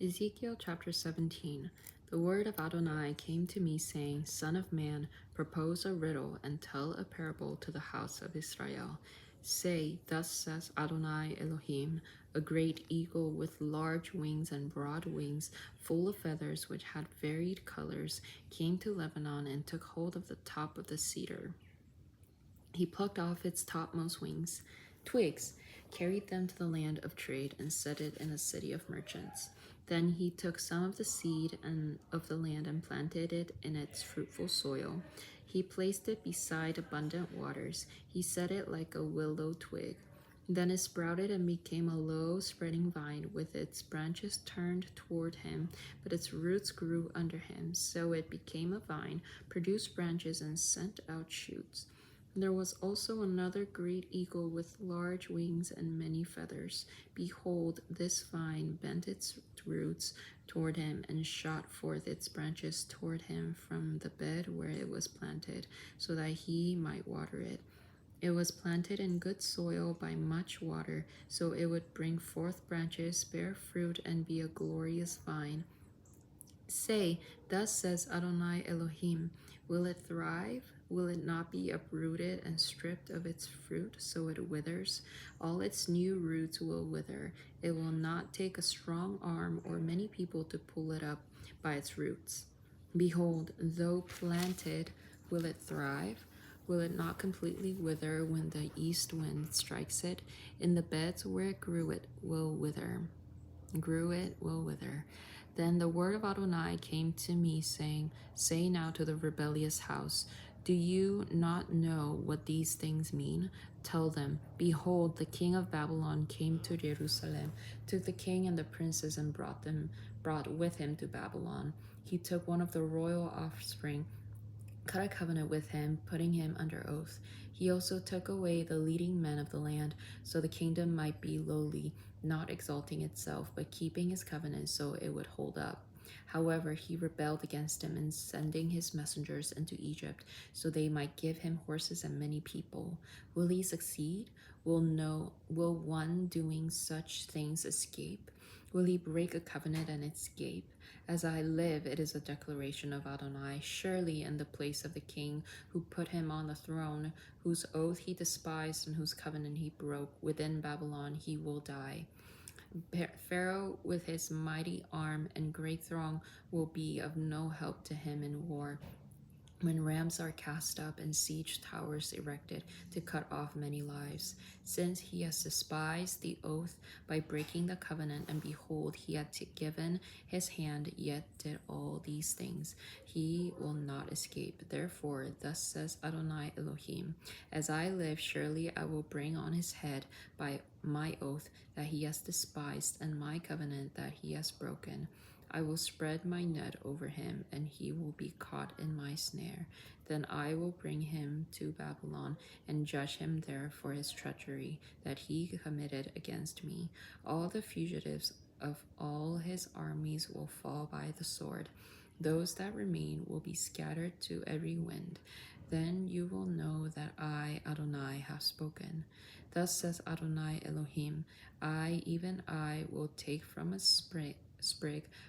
Ezekiel chapter 17. The word of Adonai came to me, saying, Son of man, propose a riddle and tell a parable to the house of Israel. Say, Thus says Adonai Elohim, a great eagle with large wings and broad wings, full of feathers which had varied colors, came to Lebanon and took hold of the top of the cedar. He plucked off its topmost twigs, carried them to the land of trade, and set it in a city of merchants. Then he took some of the seed of the land and planted it in its fruitful soil. He placed it beside abundant waters. He set it like a willow twig. Then it sprouted and became a low spreading vine with its branches turned toward him, but its roots grew under him. So it became a vine, produced branches, and sent out shoots. There was also another great eagle with large wings and many feathers. Behold, this vine bent its roots toward him and shot forth its branches toward him from the bed where it was planted, so that he might water it. It was planted in good soil by much water, so it would bring forth branches, bear fruit, and be a glorious vine. Say, Thus says Adonai Elohim, will it thrive? Will it not be uprooted and stripped of its fruit so it withers? All its new roots will wither. It will not take a strong arm or many people to pull it up by its roots. Behold, though planted, will it thrive? Will it not completely wither when the east wind strikes it? In the beds where it grew, it will wither. Then the word of Adonai came to me, saying, Say now to the rebellious house, Do you not know what these things mean? Tell them, Behold, the king of Babylon came to Jerusalem, took the king and the princes, and brought with him to Babylon. He took one of the royal offspring, cut a covenant with him, putting him under oath. He also took away the leading men of the land, so the kingdom might be lowly, not exalting itself, but keeping his covenant so it would hold up. However, he rebelled against him in sending his messengers into Egypt, so they might give him horses and many people. Will he succeed? Will one doing such things escape? Will he break a covenant and escape? As I live, it is a declaration of Adonai. Surely in the place of the king who put him on the throne, whose oath he despised and whose covenant he broke, within Babylon he will die. Pharaoh with his mighty arm and great throng will be of no help to him in war. When rams are cast up and siege towers erected to cut off many lives, since he has despised the oath by breaking the covenant, and behold, he had given his hand, yet did all these things, he will not escape. Therefore, thus says Adonai Elohim, As I live, surely I will bring on his head by my oath that he has despised, and my covenant that he has broken. I will spread my net over him, and he will be caught in my snare. Then I will bring him to Babylon and judge him there for his treachery that he committed against me. All the fugitives of all his armies will fall by the sword. Those that remain will be scattered to every wind. Then you will know that I, Adonai, have spoken. Thus says Adonai Elohim, even I, will take from a sprig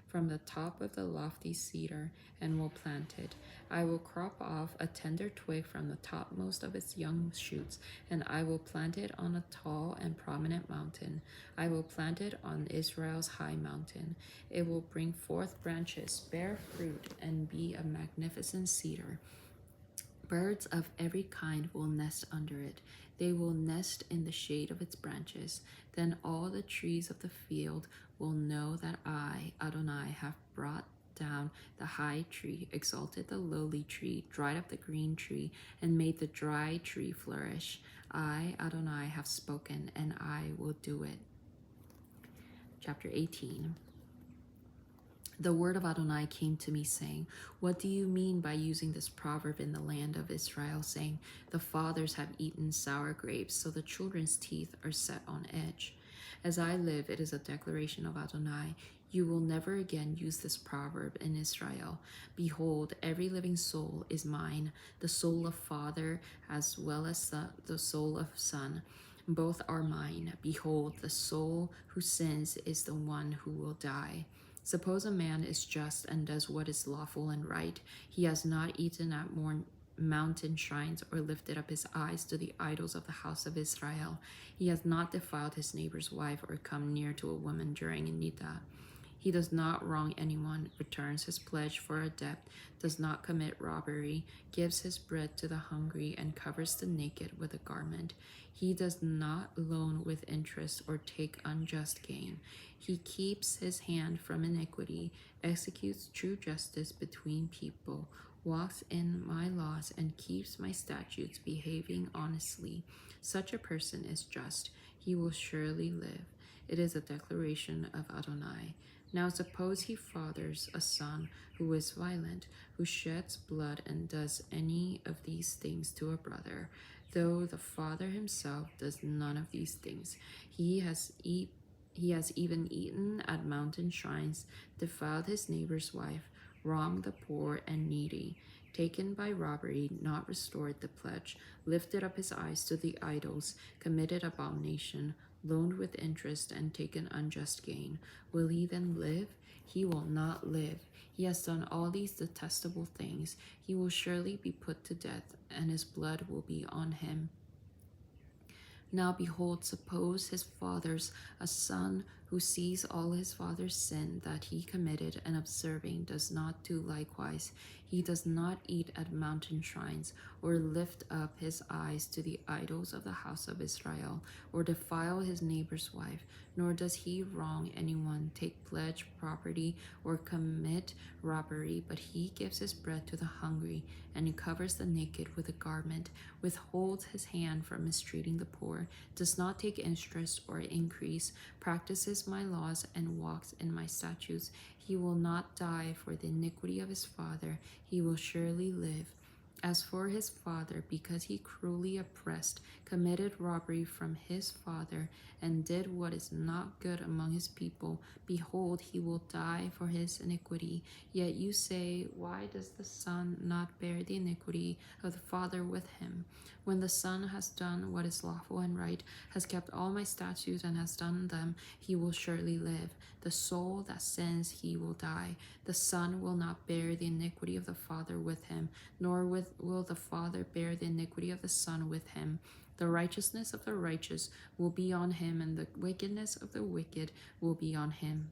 from the top of the lofty cedar and will plant it. I will crop off a tender twig from the topmost of its young shoots, and I will plant it on a tall and prominent mountain. I will plant it on Israel's high mountain. It will bring forth branches, bear fruit, and be a magnificent cedar. Birds of every kind will nest under it. They will nest in the shade of its branches. Then all the trees of the field will know that I, Adonai, have brought down the high tree, exalted the lowly tree, dried up the green tree, and made the dry tree flourish. I, Adonai, have spoken, and I will do it. Chapter 18. The word of Adonai came to me, saying, What do you mean by using this proverb in the land of Israel, saying, The fathers have eaten sour grapes, so the children's teeth are set on edge? As I live, it is a declaration of Adonai. You will never again use this proverb in Israel. Behold, every living soul is mine, the soul of father as well as the soul of son. Both are mine. Behold, the soul who sins is the one who will die. Suppose a man is just and does what is lawful and right. He has not eaten at mountain shrines or lifted up his eyes to the idols of the house of Israel. He has not defiled his neighbor's wife or come near to a woman during a nida. He does not wrong anyone, returns his pledge for a debt, does not commit robbery, gives his bread to the hungry, and covers the naked with a garment. He does not loan with interest or take unjust gain. He keeps his hand from iniquity, executes true justice between people, walks in my laws, and keeps my statutes, behaving honestly. Such a person is just. He will surely live. It is a declaration of Adonai. Now suppose he fathers a son who is violent, who sheds blood and does any of these things to a brother, though the father himself does none of these things. He has even eaten at mountain shrines, defiled his neighbor's wife, wronged the poor and needy, taken by robbery, not restored the pledge, lifted up his eyes to the idols, committed abomination, loaned with interest, and taken unjust gain. Will he then live? He will not live. He has done all these detestable things. He will surely be put to death, and his blood will be on him. Now behold, suppose his father's a son who sees all his father's sin that he committed, and observing does not do likewise. He does not eat at mountain shrines, or lift up his eyes to the idols of the house of Israel, or defile his neighbor's wife, nor does he wrong anyone, take pledge property, or commit robbery, but he gives his bread to the hungry, and he covers the naked with a garment, withholds his hand from mistreating the poor, does not take interest or increase, practices my laws, and walks in my statutes. He will not die for the iniquity of his father. He will surely live. As for his father, because he cruelly oppressed, committed robbery from his father, and did what is not good among his people, behold, he will die for his iniquity. Yet you say, why does the son not bear the iniquity of the father with him? When the son has done what is lawful and right, has kept all my statutes and has done them, he will surely live. The soul that sins, he will die. The son will not bear the iniquity of the father with him, nor will the father bear the iniquity of the son with him. The righteousness of the righteous will be on him, and the wickedness of the wicked will be on him.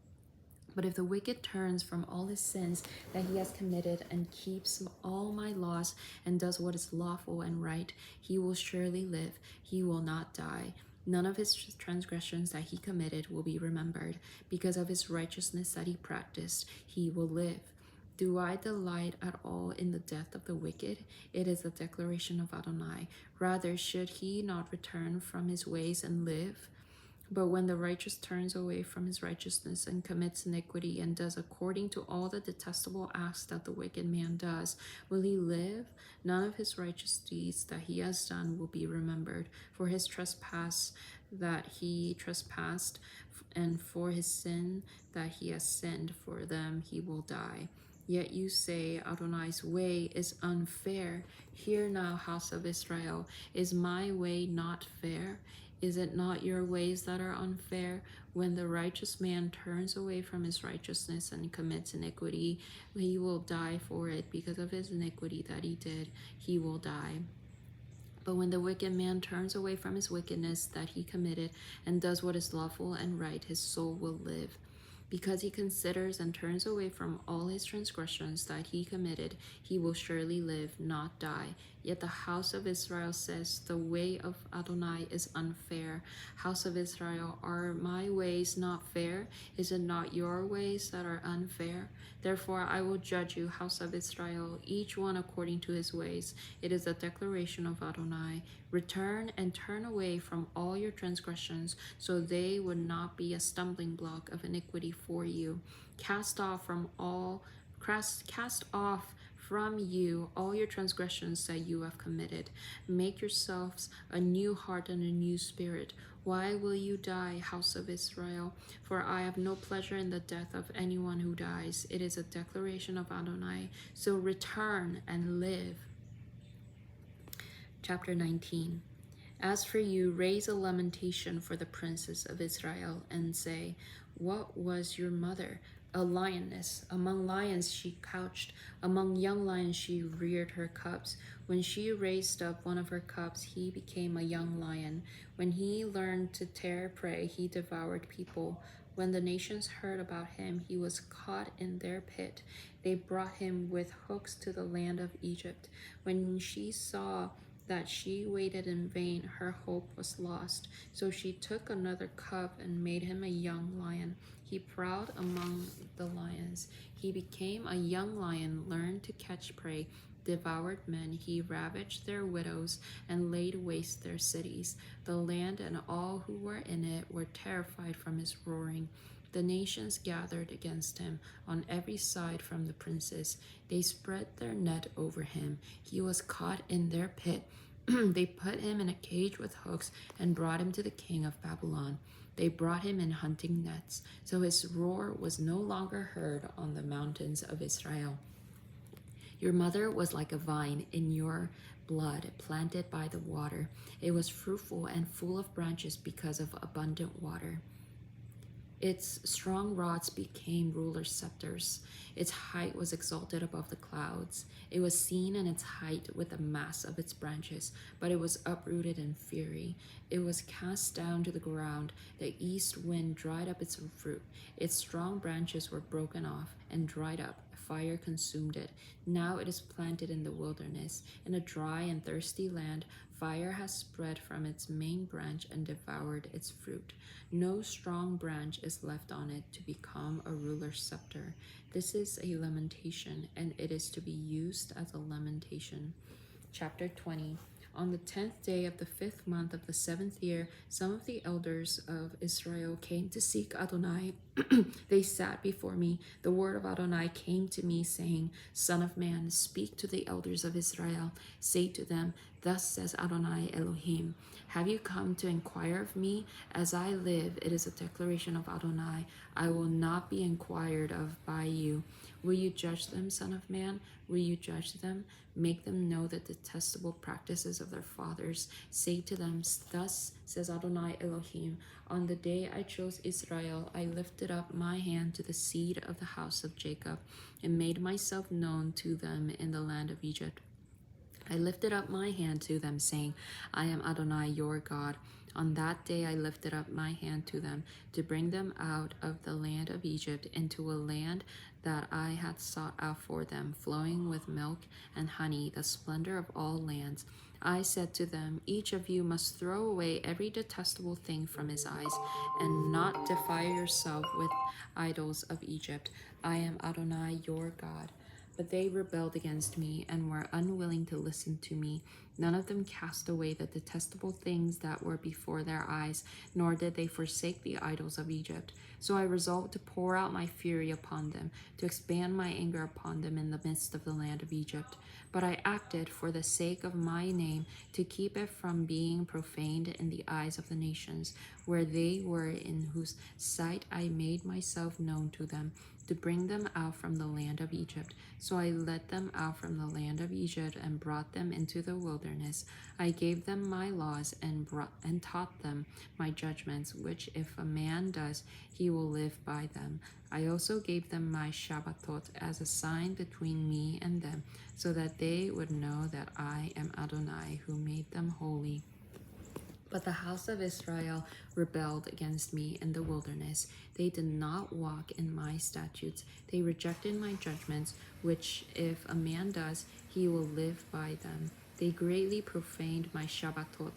But if the wicked turns from all his sins that he has committed and keeps all my laws and does what is lawful and right, he will surely live. He will not die. None of his transgressions that he committed will be remembered. Because of his righteousness that he practiced, he will live. Do I delight at all in the death of the wicked? It is a declaration of Adonai. Rather, should he not return from his ways and live? But when the righteous turns away from his righteousness and commits iniquity and does according to all the detestable acts that the wicked man does, will he live? None of his righteous deeds that he has done will be remembered. For his trespass that he trespassed, and for his sin that he has sinned, for them he will die. Yet you say, Adonai's way is unfair. Hear now, house of Israel, is my way not fair? Is it not your ways that are unfair? When the righteous man turns away from his righteousness and commits iniquity, he will die for it. Because of his iniquity that he did, he will die. But when the wicked man turns away from his wickedness that he committed and does what is lawful and right, his soul will live. Because he considers and turns away from all his transgressions that he committed, he will surely live, not die. Yet the house of Israel says, the way of Adonai is unfair. House of Israel, are my ways not fair? Is it not your ways that are unfair? Therefore I will judge you, house of Israel, each one according to his ways. It is a declaration of Adonai. Return and turn away from all your transgressions, so they would not be a stumbling block of iniquity for you. Cast off from you all your transgressions that you have committed. Make yourselves a new heart and a new spirit. Why will you die, house of Israel? For I have no pleasure in the death of anyone who dies. It is a declaration of Adonai. So return and live. Chapter 19. As for you, raise a lamentation for the princes of Israel and say, What was your mother? A lioness. Among lions she couched. Among young lions she reared her cubs. When she raised up one of her cubs, he became a young lion. When he learned to tear prey, he devoured people. When the nations heard about him, he was caught in their pit. They brought him with hooks to the land of Egypt. When she saw that she waited in vain, her hope was lost. So she took another cub and made him a young lion. He prowled among the lions. He became a young lion, learned to catch prey, devoured men. He ravaged their widows and laid waste their cities. The land and all who were in it were terrified from his roaring. The nations gathered against him on every side from the princes. They spread their net over him. He was caught in their pit. They put him in a cage with hooks and brought him to the king of Babylon. They brought him in hunting nets, so his roar was no longer heard on the mountains of Israel. Your mother was like a vine in your blood, planted by the water. It was fruitful and full of branches because of abundant water. Its strong rods became rulers' scepters. Its height was exalted above the clouds. It was seen in its height with the mass of its branches, but it was uprooted in fury. It was cast down to the ground. The east wind dried up its fruit. Its strong branches were broken off and dried up. Fire consumed it. Now it is planted in the wilderness, in a dry and thirsty land. Fire has spread from its main branch and devoured its fruit. No strong branch is left on it to become a ruler's scepter. This is a lamentation, and it is to be used as a lamentation. Chapter 20. On the 10th day of the 5th month of the 7th year, some of the elders of Israel came to seek Adonai. They sat before me. The word of Adonai came to me, saying, Son of man, speak to the elders of Israel. Say to them, Thus says Adonai Elohim, have you come to inquire of me? As I live, it is a declaration of Adonai. I will not be inquired of by you. Will you judge them, son of man? Will you judge them? Make them know the detestable practices of their fathers. Say to them, Thus says Adonai Elohim, on the day I chose Israel, I lifted up my hand to the seed of the house of Jacob and made myself known to them in the land of Egypt. I lifted up my hand to them, saying, I am Adonai your God. On that day I lifted up my hand to them to bring them out of the land of Egypt into a land that I had sought out for them, flowing with milk and honey, the splendor of all lands. I said to them, Each of you must throw away every detestable thing from his eyes, and not defile yourself with idols of Egypt. I am Adonai your God. But they rebelled against me and were unwilling to listen to me. None of them cast away the detestable things that were before their eyes, nor did they forsake the idols of Egypt. So I resolved to pour out my fury upon them, to expand my anger upon them in the midst of the land of Egypt. But I acted for the sake of my name, to keep it from being profaned in the eyes of the nations, where they were, in whose sight I made myself known to them, to bring them out from the land of Egypt. So I led them out from the land of Egypt and brought them into the wilderness. I gave them my laws and taught them my judgments, which if a man does, he will live by them. I also gave them my Shabbatot as a sign between me and them, so that they would know that I am Adonai, who made them holy. But the house of Israel rebelled against me in the wilderness. They did not walk in my statutes. They rejected my judgments, which if a man does, he will live by them. They greatly profaned my Shabbatot.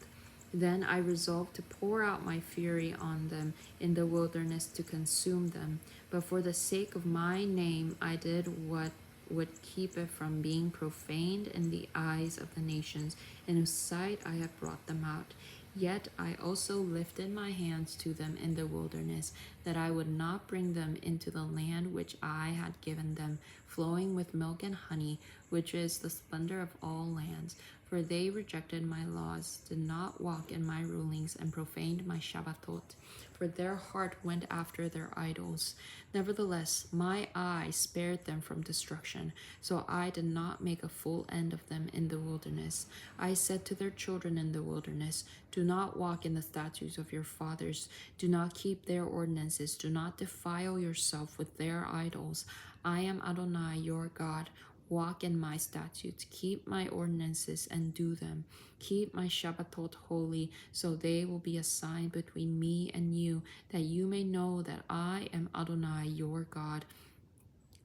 Then I resolved to pour out my fury on them in the wilderness to consume them. But for the sake of my name, I did what would keep it from being profaned in the eyes of the nations, in whose sight I have brought them out. Yet I also lifted my hands to them in the wilderness, that I would not bring them into the land which I had given them, flowing with milk and honey, which is the splendor of all lands. For they rejected my laws, did not walk in my rulings, and profaned my Shabbatot. for their heart went after their idols. Nevertheless, my eye spared them from destruction, so I did not make a full end of them in the wilderness. I said to their children in the wilderness, do not walk in the statutes of your fathers, do not keep their ordinances, do not defile yourself with their idols. I am Adonai your God. Walk in my statutes, keep my ordinances and do them. Keep my Shabbatot holy, so they will be a sign between me and you, that you may know that I am Adonai your God.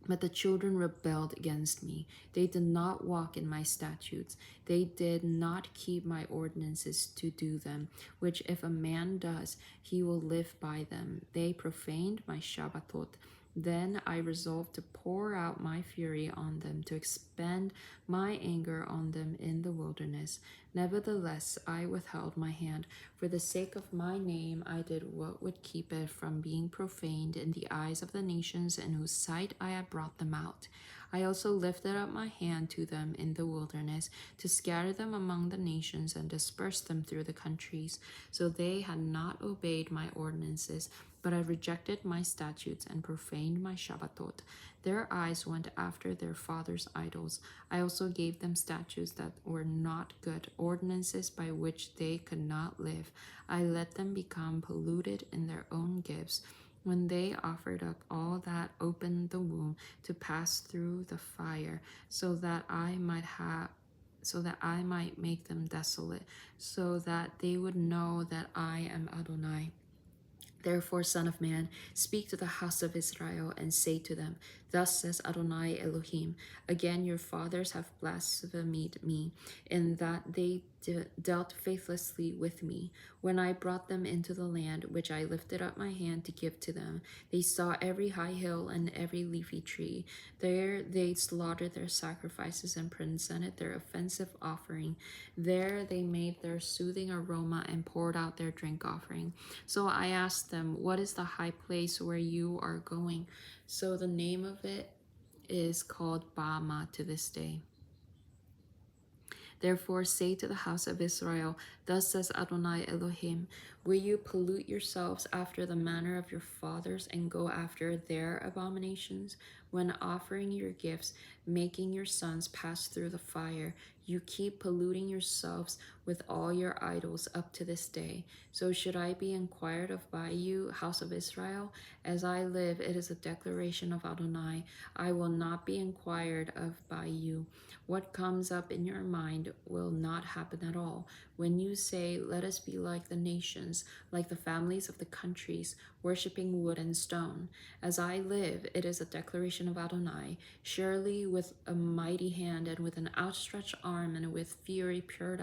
But the children rebelled against me. They did not walk in my statutes. They did not keep my ordinances to do them, which if a man does, he will live by them. They profaned my Shabbatot. Then I resolved to pour out my fury on them, to expend my anger on them in the wilderness. Nevertheless, I withheld my hand. For the sake of my name, I did what would keep it from being profaned in the eyes of the nations in whose sight I had brought them out. I also lifted up my hand to them in the wilderness, to scatter them among the nations and disperse them through the countries. So they had not obeyed my ordinances, but I rejected my statutes and profaned my Shabbatot. Their eyes went after their fathers' idols. I also gave them statutes that were not good, ordinances by which they could not live. I let them become polluted in their own gifts, when they offered up all that opened the womb to pass through the fire, so that I might make them desolate, so that they would know that I am Adonai. Therefore, Son of Man, speak to the house of Israel and say to them, thus says Adonai Elohim, again your fathers have blasphemed me, in that they dealt faithlessly with me. When I brought them into the land which I lifted up my hand to give to them, they saw every high hill and every leafy tree. There they slaughtered their sacrifices and presented their offensive offering. There they made their soothing aroma and poured out their drink offering. So I asked them, what is the high place where you are going? So the name of it is called Bama to this day. Therefore say to the house of Israel, thus says Adonai Elohim, will you pollute yourselves after the manner of your fathers and go after their abominations? When offering your gifts, making your sons pass through the fire, you keep polluting yourselves with all your idols up to this day. So should I be inquired of by you, house of Israel? As I live, it is a declaration of Adonai. I will not be inquired of by you. What comes up in your mind will not happen at all. When you say, let us be like the nations, like the families of the countries, worshipping wood and stone. As I live, it is a declaration of Adonai. Surely with a mighty hand and with an outstretched arm and with fury poured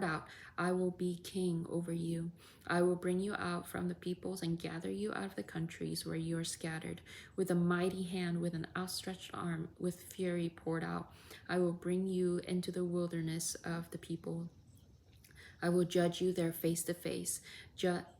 out, I will be king over you. I will bring you out from the peoples and gather you out of the countries where you are scattered. With a mighty hand, with an outstretched arm, with fury poured out, I will bring you into the wilderness of the people. I will judge you there face to face,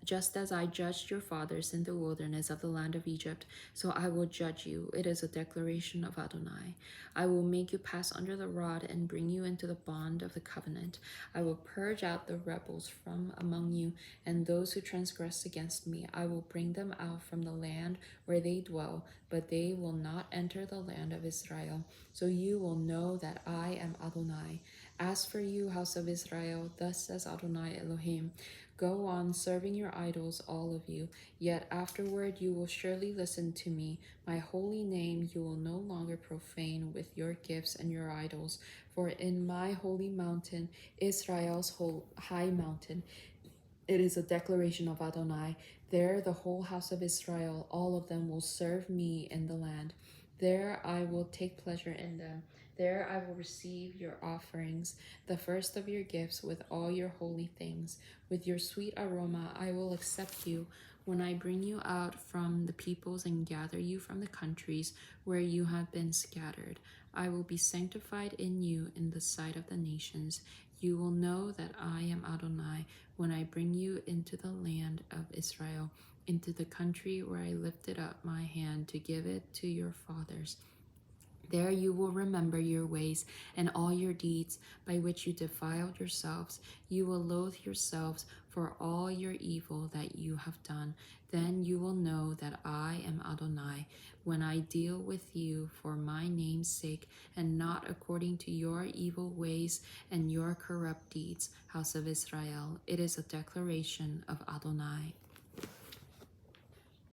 just as I judged your fathers in the wilderness of the land of Egypt. So I will judge you. It is a declaration of Adonai. I will make you pass under the rod and bring you into the bond of the covenant. I will purge out the rebels from among you, and those who transgress against me. I will bring them out from the land where they dwell, but they will not enter the land of Israel. So you will know that I am Adonai. As for you, house of Israel, thus says Adonai Elohim, go on serving your idols, all of you. Yet afterward you will surely listen to me. My holy name you will no longer profane with your gifts and your idols. For in my holy mountain, Israel's high mountain, it is a declaration of Adonai. There the whole house of Israel, all of them, will serve me in the land. There I will take pleasure in them. There I will receive your offerings, the first of your gifts with all your holy things. With your sweet aroma I will accept you when I bring you out from the peoples and gather you from the countries where you have been scattered. I will be sanctified in you in the sight of the nations. You will know that I am Adonai when I bring you into the land of Israel, into the country where I lifted up my hand to give it to your fathers. There you will remember your ways and all your deeds by which you defiled yourselves. You will loathe yourselves for all your evil that you have done. Then you will know that I am Adonai when I deal with you for my name's sake and not according to your evil ways and your corrupt deeds, house of Israel. It is a declaration of Adonai.